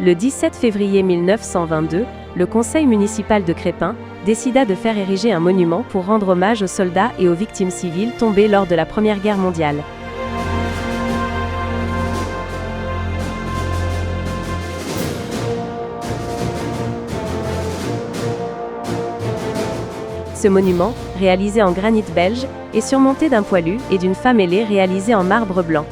Le 17 février 1922, le conseil municipal de Crespin décida de faire ériger un monument pour rendre hommage aux soldats et aux victimes civiles tombées lors de la Première Guerre mondiale. Ce monument, réalisé en granit belge, est surmonté d'un poilu et d'une femme ailée réalisée en marbre blanc.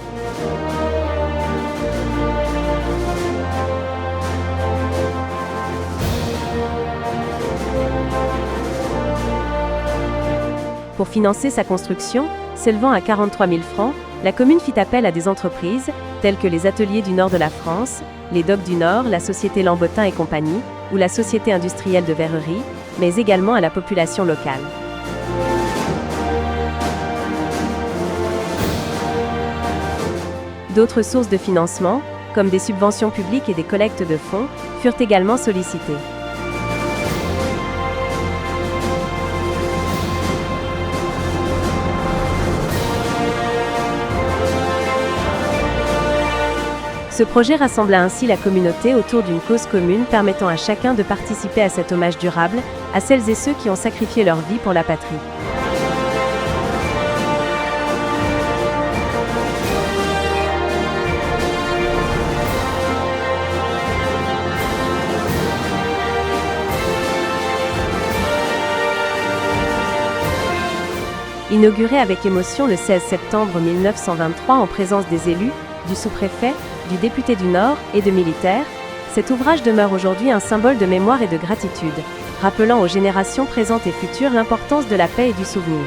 Pour financer sa construction, s'élevant à 43 000 francs, la commune fit appel à des entreprises, telles que les Ateliers du Nord de la France, les Docks du Nord, la Société Lambotin et compagnie, ou la Société industrielle de verrerie, mais également à la population locale. D'autres sources de financement, comme des subventions publiques et des collectes de fonds, furent également sollicitées. Ce projet rassembla ainsi la communauté autour d'une cause commune permettant à chacun de participer à cet hommage durable à celles et ceux qui ont sacrifié leur vie pour la patrie. Inauguré avec émotion le 16 septembre 1923 en présence des élus, du sous-préfet, du député du Nord et de militaires, cet ouvrage demeure aujourd'hui un symbole de mémoire et de gratitude, rappelant aux générations présentes et futures l'importance de la paix et du souvenir.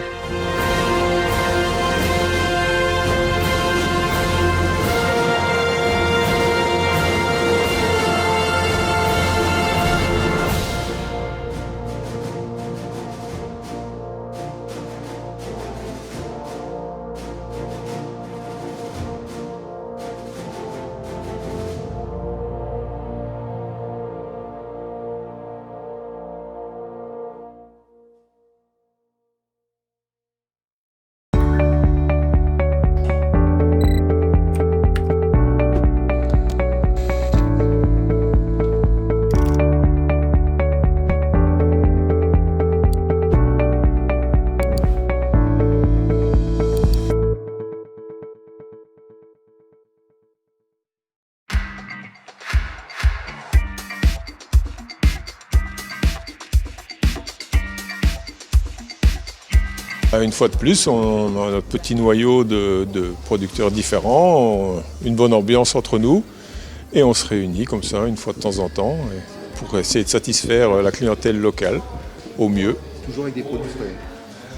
Une fois de plus, on a notre petit noyau de producteurs différents, une bonne ambiance entre nous et on se réunit comme ça une fois de temps en temps pour essayer de satisfaire la clientèle locale au mieux. Toujours avec des produits frais?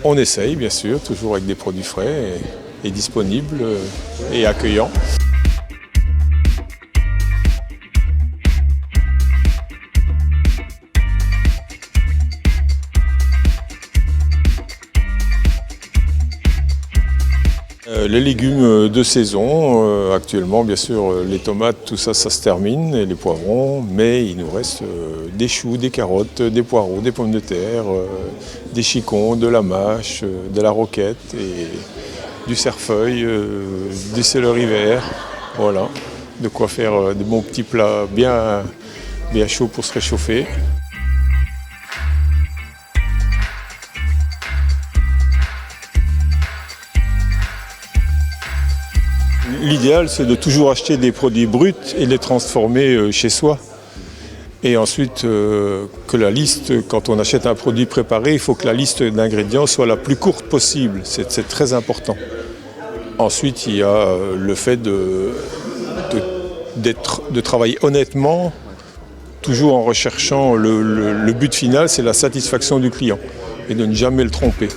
On essaye bien sûr, toujours avec des produits frais et disponibles et accueillants. Les légumes de saison, actuellement bien sûr les tomates, tout ça, ça se termine, et les poivrons, mais il nous reste des choux, des carottes, des poireaux, des pommes de terre, des chicons, de la mâche, de la roquette, et du cerfeuil, des céleri verts, voilà, de quoi faire des bons petits plats bien chauds pour se réchauffer. L'idéal, c'est de toujours acheter des produits bruts et les transformer chez soi. Et ensuite, que la liste, quand on achète un produit préparé, il faut que la liste d'ingrédients soit la plus courte possible. C'est très important. Ensuite, il y a le fait de travailler honnêtement, toujours en recherchant le but final, c'est la satisfaction du client et de ne jamais le tromper.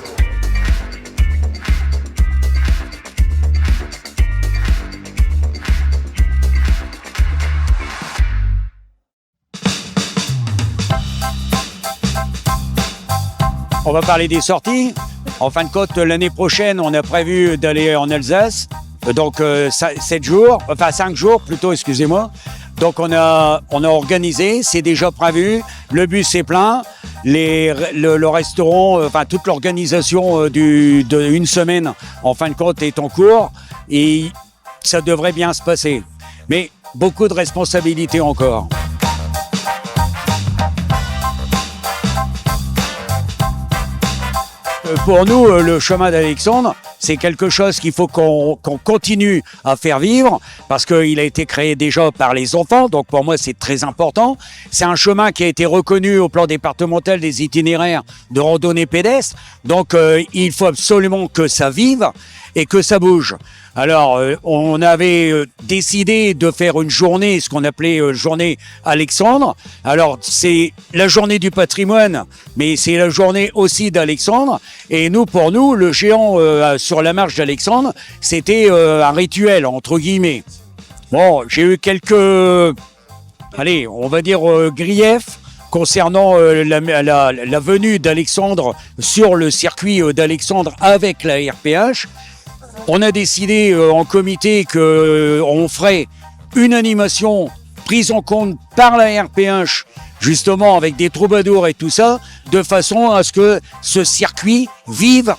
On va parler des sorties. En fin de compte, l'année prochaine, on a prévu d'aller en Alsace. Donc 5 jours plutôt, excusez-moi. Donc on a organisé, c'est déjà prévu. Le bus est plein. Le restaurant, toute l'organisation d'une semaine, en fin de compte, est en cours. Et ça devrait bien se passer. Mais beaucoup de responsabilités encore. Pour nous, le chemin d'Alexandre, c'est quelque chose qu'il faut qu'on continue à faire vivre parce qu'il a été créé déjà par les enfants, donc pour moi c'est très important. C'est un chemin qui a été reconnu au plan départemental des itinéraires de randonnée pédestre, donc il faut absolument que ça vive et que ça bouge. Alors, on avait décidé de faire une journée, ce qu'on appelait journée Alexandre. Alors, c'est la journée du patrimoine, mais c'est la journée aussi d'Alexandre. Et nous, pour nous, le géant sur la marche d'Alexandre, c'était un rituel, entre guillemets. Bon, j'ai eu quelques, allez, on va dire griefs concernant la venue d'Alexandre sur le circuit d'Alexandre avec la RPH. On a décidé en comité qu'on ferait une animation prise en compte par la RPH, justement avec des troubadours et tout ça, de façon à ce que ce circuit vive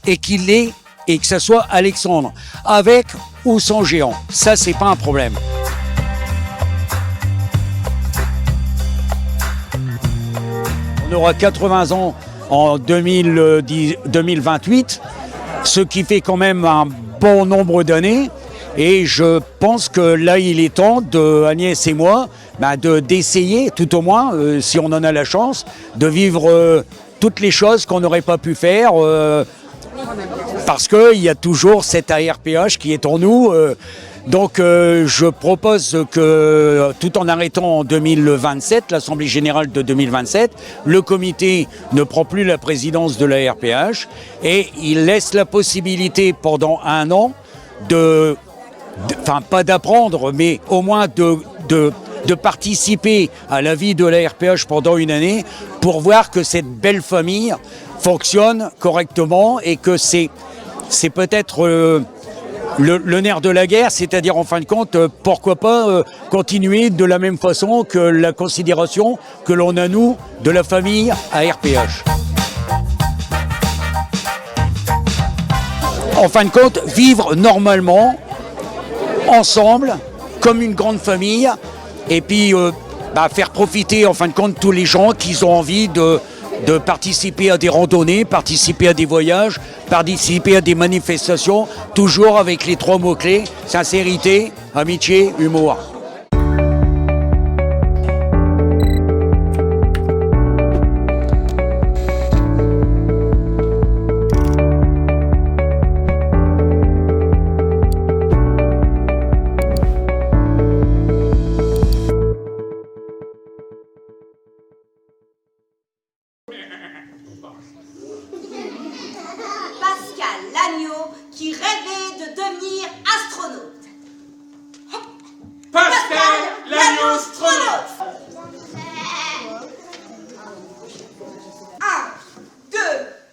et qu'il ait et que ça soit Alexandre, avec ou sans géant. Ça, c'est pas un problème. On aura 80 ans en 2028. Ce qui fait quand même un bon nombre d'années. Et je pense que là, il est temps, Agnès et moi, d'essayer, tout au moins, si on en a la chance, de vivre toutes les choses qu'on n'aurait pas pu faire, parce qu'il y a toujours cette ARPH qui est en nous. Donc je propose que, tout en arrêtant en 2027, l'Assemblée Générale de 2027, le comité ne prend plus la présidence de la RPH et il laisse la possibilité pendant un an enfin pas d'apprendre, mais au moins de participer à la vie de la RPH pendant une année pour voir que cette belle famille fonctionne correctement et que c'est peut-être... Le nerf de la guerre, c'est-à-dire en fin de compte, pourquoi pas continuer de la même façon que la considération que l'on a, nous, de la famille à RPH. En fin de compte, vivre normalement, ensemble, comme une grande famille, et puis faire profiter en fin de compte tous les gens qui ont envie de participer à des randonnées, participer à des voyages, participer à des manifestations, toujours avec les 3 mots-clés, sincérité, amitié, humour. Pascal Lagneau qui rêvait de devenir astronaute. Pascal Lagneau, astronaute. 1, 2,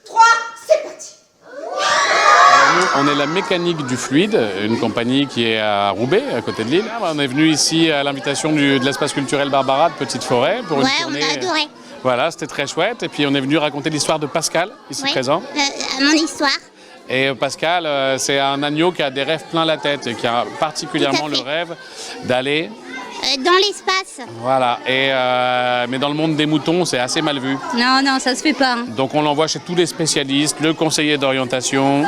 3, c'est parti. Nous, on est la mécanique du fluide, une compagnie qui est à Roubaix, à côté de Lille. On est venu ici à l'invitation de l'espace culturel Barbara de Petite Forêt pour une tournée. On a adoré. Voilà, c'était très chouette. Et puis on est venu raconter l'histoire de Pascal, ici présent. Mon histoire. Et Pascal, c'est un agneau qui a des rêves plein la tête et qui a particulièrement le rêve d'aller... dans l'espace. Voilà, mais dans le monde des moutons, c'est assez mal vu. Non, ça se fait pas. Donc on l'envoie chez tous les spécialistes, le conseiller d'orientation,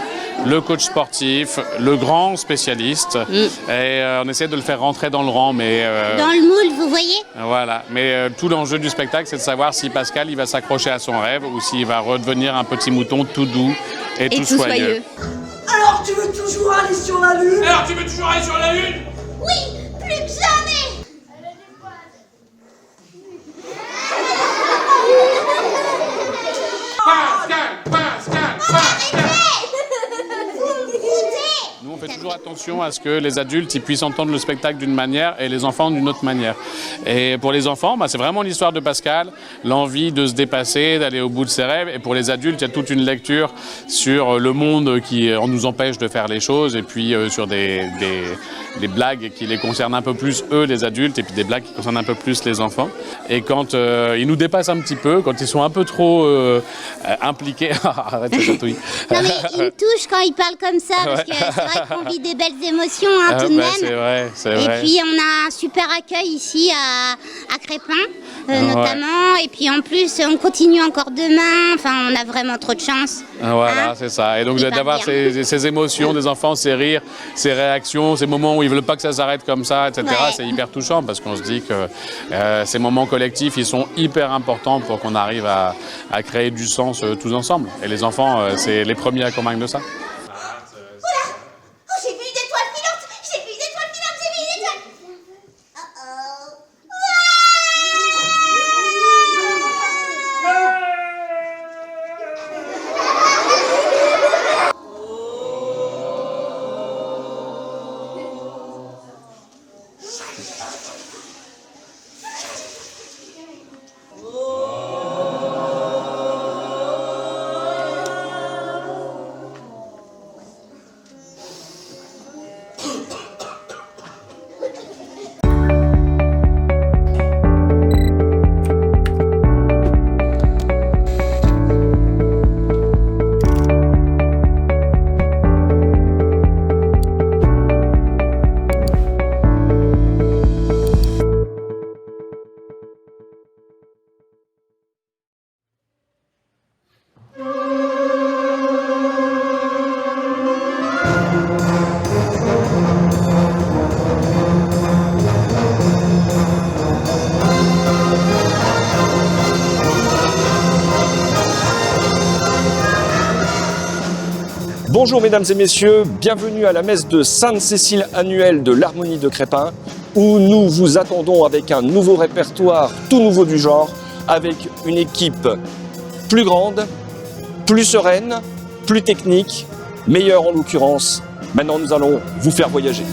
le coach sportif, le grand spécialiste. Et on essaie de le faire rentrer dans le rang. Mais, dans le moule, vous voyez. Voilà, mais tout l'enjeu du spectacle, c'est de savoir si Pascal il va s'accrocher à son rêve ou s'il va redevenir un petit mouton tout doux et tout soyeux. Alors tu veux toujours aller sur la Lune? Oui, plus que jamais. Nous, on fait toujours attention à ce que les adultes ils puissent entendre le spectacle d'une manière et les enfants d'une autre manière. Et pour les enfants, c'est vraiment l'histoire de Pascal, l'envie de se dépasser, d'aller au bout de ses rêves. Et pour les adultes, il y a toute une lecture sur le monde qui nous empêche de faire les choses et puis sur des blagues qui les concernent un peu plus, eux, les adultes, et puis des blagues qui concernent un peu plus les enfants. Et quand ils nous dépassent un petit peu, quand ils sont un peu trop impliqués... Arrête de chatouiller. Non mais il me touche quand il parle comme ça, parce que c'est vrai qu'on vit des belles émotions hein, tout de même. C'est vrai, c'est vrai. Et puis on a un super accueil ici à Crespin notamment. Et puis en plus on continue encore demain. Enfin on a vraiment trop de chance. Voilà, hein. c'est ça. Et donc d'avoir ces émotions des enfants, ces rires, ces réactions, ces moments où ils veulent pas que ça s'arrête comme ça, etc. Ouais. C'est hyper touchant parce qu'on se dit que ces moments collectifs, ils sont hyper importants pour qu'on arrive à créer du sens tous ensemble. Et les enfants, c'est les premiers à convaincre de ça. J'ai vu une étoile filante. J'ai vu une étoile filante. J'ai vu une étoile. Oh-oh. Bonjour mesdames et messieurs, bienvenue à la messe de Sainte-Cécile annuelle de l'Harmonie de Crespin, où nous vous attendons avec un nouveau répertoire tout nouveau du genre, avec une équipe plus grande, plus sereine, plus technique, meilleure en l'occurrence. Maintenant nous allons vous faire voyager.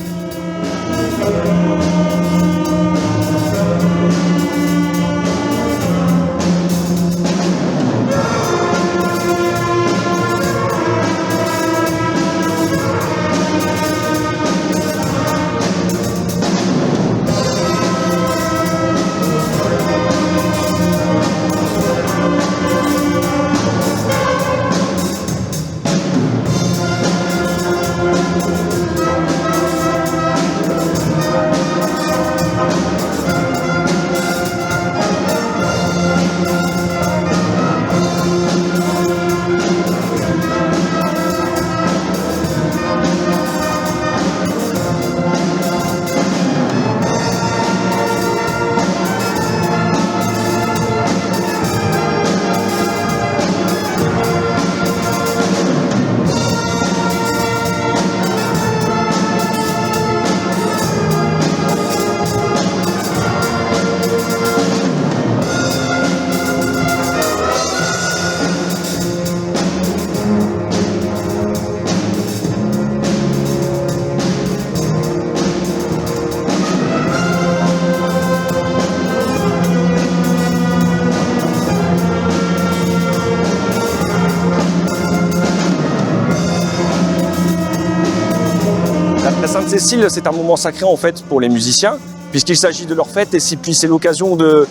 La Sainte-Cécile, c'est un moment sacré en fait pour les musiciens, puisqu'il s'agit de leur fête et puis c'est l'occasion de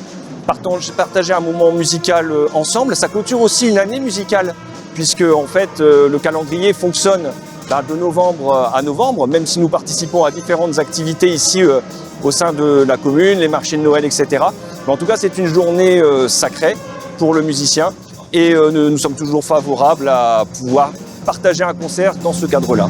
partager un moment musical ensemble. Ça clôture aussi une année musicale, puisque en fait le calendrier fonctionne de novembre à novembre, même si nous participons à différentes activités ici au sein de la commune, les marchés de Noël, etc. Mais en tout cas, c'est une journée sacrée pour le musicien et nous sommes toujours favorables à pouvoir partager un concert dans ce cadre-là.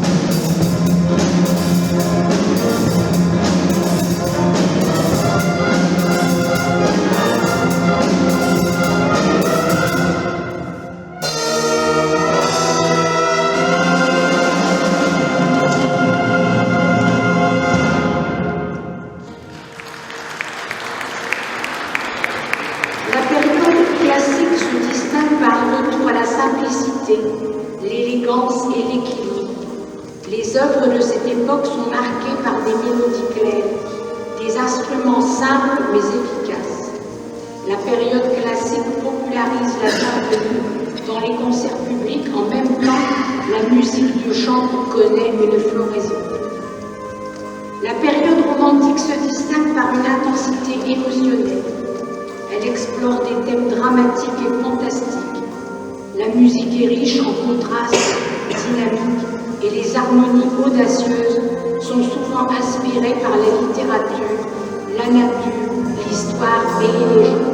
La période classique se distingue par un retour à la simplicité, l'élégance et l'équilibre. Les œuvres de cette époque sont marquées par des mélodies claires, des instruments simples mais efficaces. La période classique popularise la symphonie dans les concerts publics, en même temps la musique de chambre connaît une floraison. La période romantique se distingue par une intensité émotionnelle. Elle explore des thèmes dramatiques et fantastiques. La musique est riche en contrastes, dynamiques et les harmonies audacieuses sont souvent inspirées par la littérature, la nature, l'histoire et les légendes.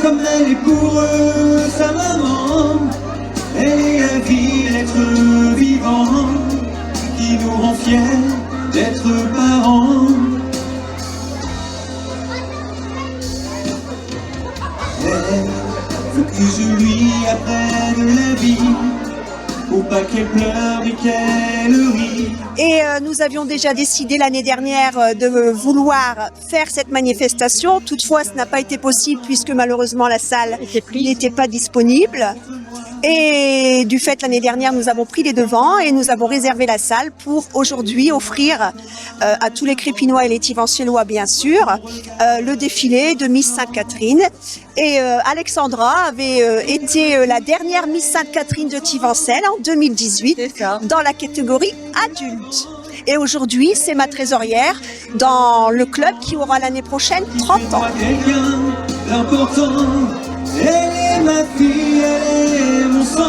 Comme elle est pour eux, sa maman. Elle est la vie, l'être vivant qui nous rend fiers d'être parents. Elle veut que je lui apprenne la vie, pour pas qu'elle pleure et qu'elle rit. Et nous avions déjà décidé l'année dernière de vouloir faire cette manifestation. Toutefois, ce n'a pas été possible puisque malheureusement la salle n'était pas disponible. Et du fait, l'année dernière, nous avons pris les devants et nous avons réservé la salle pour aujourd'hui offrir à tous les Crépinois et les Tivencellois, bien sûr, le défilé de Miss Sainte-Catherine. Et Alexandra avait été la dernière Miss Sainte-Catherine de Tivencelle en 2018 dans la catégorie adulte. Et aujourd'hui, c'est ma trésorière dans le club qui aura l'année prochaine 30 ans. Elle est ma fille, elle est mon sang,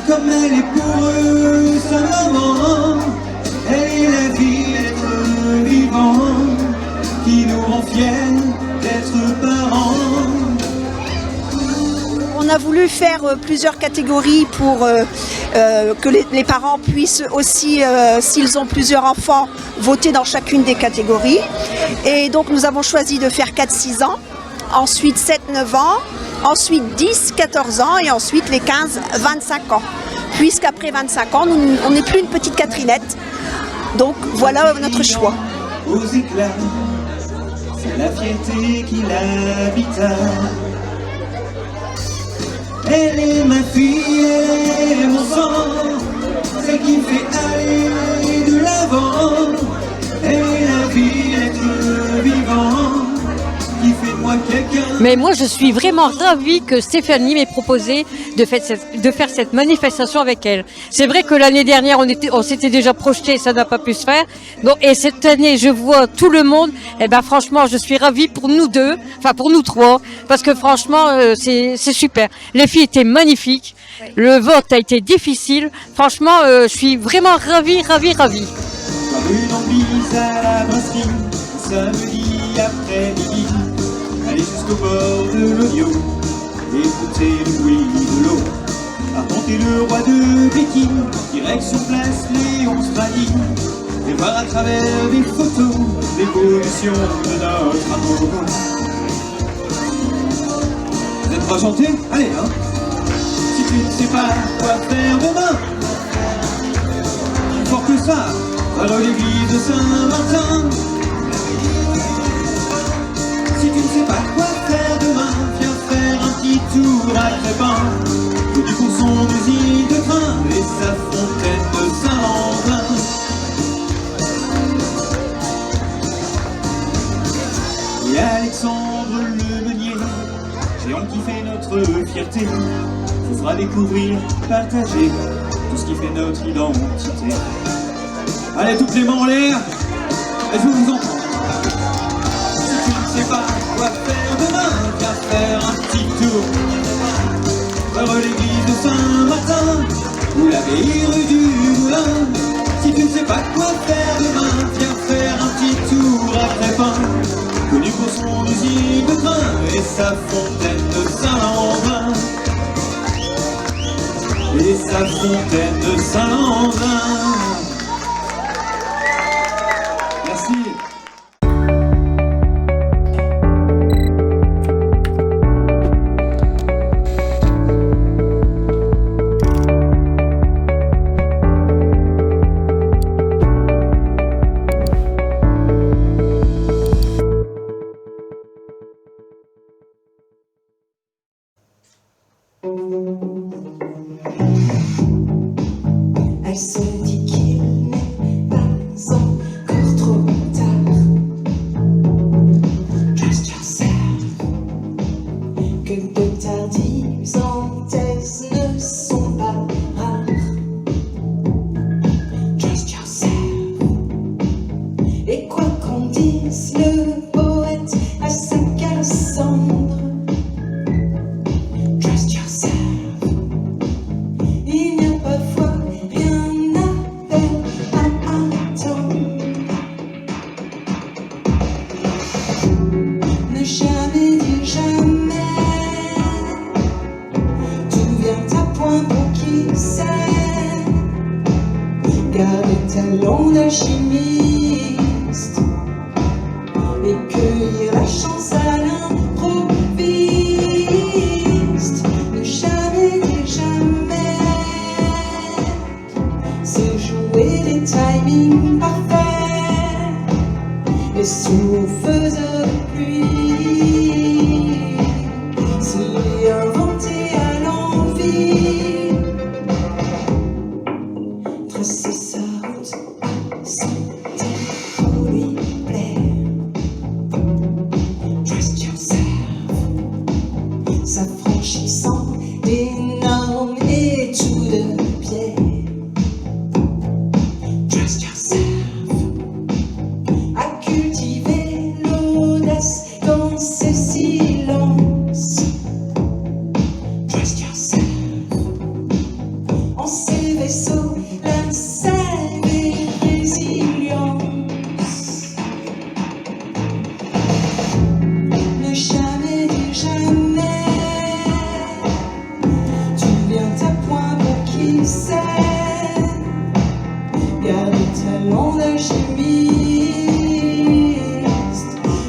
comme elle est pour eux, sa maman. Elle est la vie, l'être vivant, qui nous rend fiers d'être parents. On a voulu faire plusieurs catégories pour que les parents puissent aussi, s'ils ont plusieurs enfants, voter dans chacune des catégories. Et donc nous avons choisi de faire 4-6 ans. Ensuite 7-9 ans, ensuite 10-14 ans et ensuite les 15-25 ans. Puisqu'après 25 ans, on n'est plus une petite Catherinette. Donc voilà notre choix. Aux éclats, c'est la fierté qui l'habita. Elle est ma fille, elle est mon sang, celle qui me fait aller de l'avant. Elle est la vie, l'être vivant, qui fait de moi quelqu'un Mais moi, je suis vraiment ravie que Stéphanie m'ait proposé de faire cette manifestation avec elle. C'est vrai que l'année dernière, on s'était déjà projeté, ça n'a pas pu se faire. Donc, et cette année, je vois tout le monde. Eh ben, franchement, je suis ravie pour nous deux, enfin pour nous trois, parce que franchement, c'est super. Les filles étaient magnifiques. Le vote a été difficile. Franchement, je suis vraiment ravie. Comme une embise à la brasserie, samedi après-midi, aller jusqu'au bord de l'Odio, écouter le bruit de l'eau, arpenter le roi de Pékin, direction place Léon Stradi, et voir à travers des photos l'évolution de notre amour. Vous êtes pas chanté? Allez, hein. Si tu ne sais pas quoi faire demain, plus fort que ça, alors l'église de Saint-Martin. Si tu ne sais pas quoi faire demain, viens faire un petit tour à Crépin, connu pour son usine de train et sa fontaine de Saint-Landrin. Et Alexandre le Meunier, géant qui fait notre fierté, vous fera découvrir, partager tout ce qui fait notre identité. Allez, toutes les mains en l'air, et je vous entends. Si tu ne sais pas quoi faire demain, viens faire un petit tour vers l'église de Saint-Martin ou la vieille rue du Moulin. Si tu ne sais pas quoi faire demain, viens faire un petit tour à Crépin, connu pour son usine de train et sa fontaine de Saint-Landrin. Et sa fontaine de Saint-Landrin. Merci. Elle se dit qu'il n'est pas encore trop tard. Trust yourself. Que de tardives antaises ne sont pas rares. Trust yourself. Et quoi qu'on dise, le poète a sa Cassandre. Trust yourself. Il n'y a parfois rien à faire, à attendre. Ne jamais dire jamais. Tu viens à point pour qui sait. Garde talent d'alchimiste et cueillir la chance à l'improviste. Ne jamais dire jamais. C'est jouer des timings parfaits et sous feu de pluie. C'est inventé à l'envie. Tracer sa route à son tempo lui plaît. Trust yourself. S'affranchissant des normes et tout de pied. Trust yourself. À cultiver l'audace dans ses silences. Trust yourself. En ses vaisseaux, la sève et résilience. Ne jamais dire jamais. Tu viens à point pour qui sait. Garde talent d'alchimiste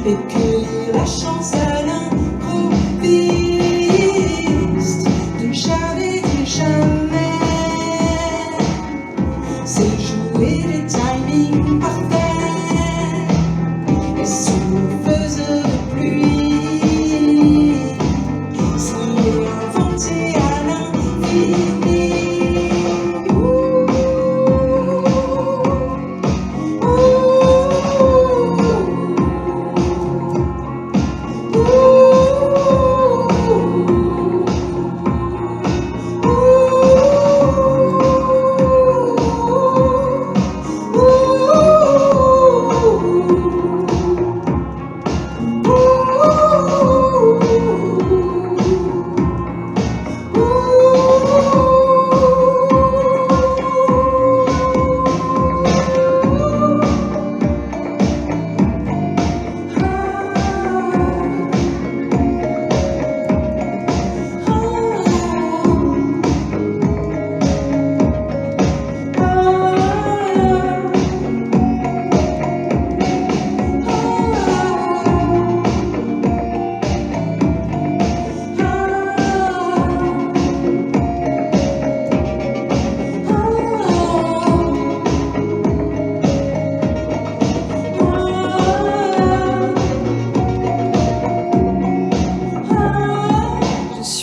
et cueillir la chance à l'improviste. Ne jamais dire jamais. C'est jouer des timings parfaits et sous feu de pluie. C'est inventé à l'infini.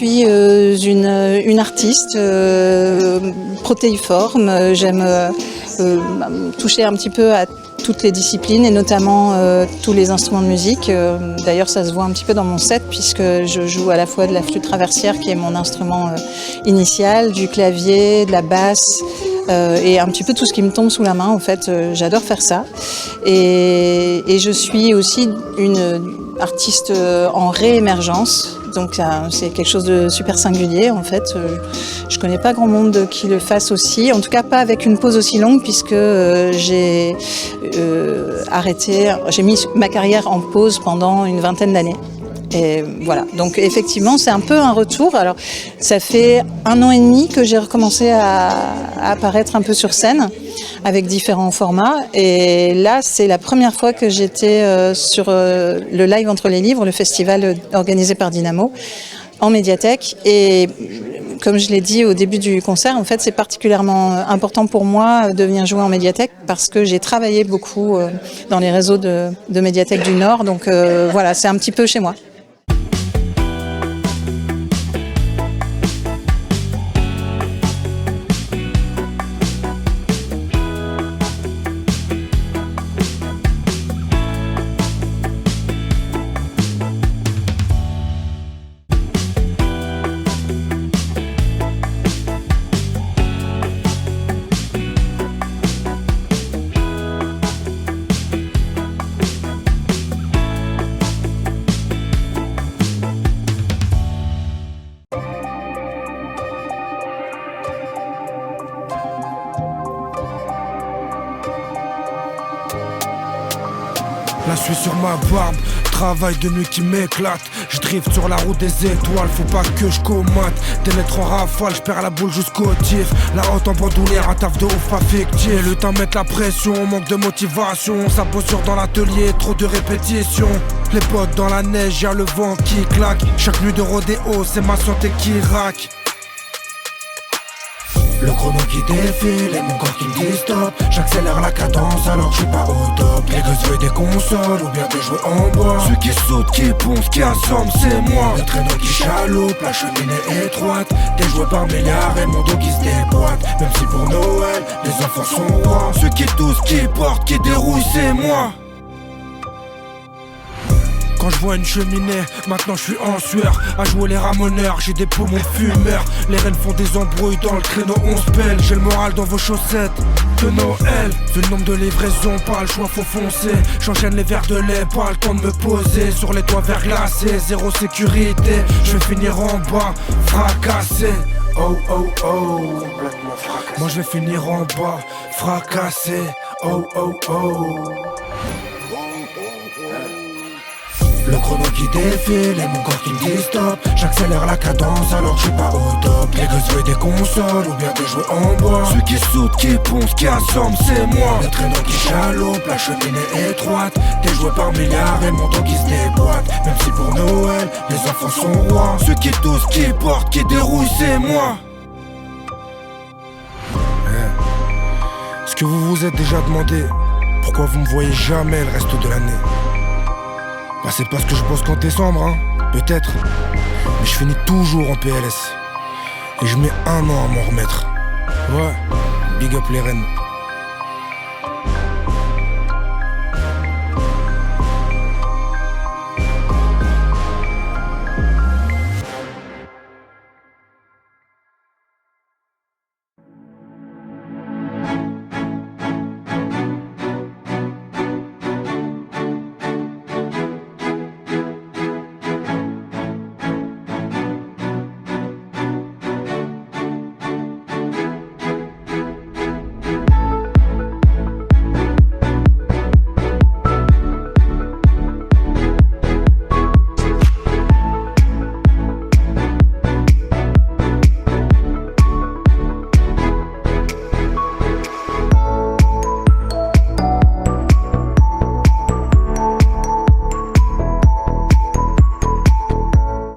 suis une artiste protéiforme. J'aime toucher un petit peu à toutes les disciplines et notamment tous les instruments de musique. D'ailleurs, ça se voit un petit peu dans mon set puisque je joue à la fois de la flûte traversière qui est mon instrument initial, du clavier, de la basse et un petit peu tout ce qui me tombe sous la main. En fait, j'adore faire ça. Et je suis aussi une artiste en réémergence. Donc c'est quelque chose de super singulier en fait. Je connais pas grand monde qui le fasse aussi, en tout cas pas avec une pause aussi longue puisque j'ai mis ma carrière en pause pendant une vingtaine d'années. Et voilà, donc effectivement c'est un peu un retour. Alors ça fait 1 an et demi que j'ai recommencé à apparaître un peu sur scène avec différents formats et là c'est la première fois que j'étais sur le Live entre les livres, le festival organisé par Dynamo en médiathèque et comme je l'ai dit au début du concert, en fait c'est particulièrement important pour moi de venir jouer en médiathèque parce que j'ai travaillé beaucoup dans les réseaux de médiathèques du Nord, donc voilà, c'est un petit peu chez moi. Là je suis sur ma barbe, travail de nuit qui m'éclate. Je drift sur la route des étoiles, faut pas que je commate. Des lettres en rafale, je perds la boule jusqu'au tir. La haute en bandoulière, un taf de ouf pas fictif. Le temps mettre la pression, manque de motivation. Ça posture dans l'atelier, trop de répétitions. Les potes dans la neige, y'a le vent qui claque. Chaque nuit de rodéo, c'est ma santé qui raque. Le chrono qui défile et mon corps qui me dit stop. J'accélère la cadence alors que je suis pas au top. Les gosses veulent des consoles ou bien des jouets en bois. Ceux qui sautent, qui poncent, qui assomment, c'est moi. Le traîneau qui chaloupe, la cheminée étroite. Des jouets par milliards et mon dos qui se déboîte. Même si pour Noël, les enfants sont rois. Ceux qui toussent, qui portent, qui dérouillent, c'est moi. Quand je vois une cheminée, maintenant je suis en sueur. À jouer les ramoneurs, j'ai des poumons fumeurs. Les reines font des embrouilles dans le créneau, on se pèle. J'ai le moral dans vos chaussettes que Noël. Vu le nombre de livraisons, pas le choix, faut foncer. J'enchaîne les verres de lait, pas le temps de me poser. Sur les toits verglacés, zéro sécurité. Je vais finir en bas, fracassé. Oh oh oh, moi je vais finir en bas, fracassé. Oh oh oh. Le chrono qui défile et mon corps qui me dit stop. J'accélère la cadence alors que je suis pas au top. Les gosses veulent des consoles ou bien des jouets en bois. Ceux qui sautent, qui poncent, qui assomment, c'est moi. Le traîneau qui chaloupe, la cheminée étroite. Des jouets par milliards et mon dos qui se déboîte. Même si pour Noël, les enfants sont rois. Ceux qui toussent, qui portent, qui dérouillent, c'est moi. Est-ce que vous vous êtes déjà demandé pourquoi vous me voyez jamais le reste de l'année? Bah c'est parce que je bosse qu'en décembre, hein, peut-être. Mais je finis toujours en PLS. Et je mets 1 an à m'en remettre. Ouais, big up les reines.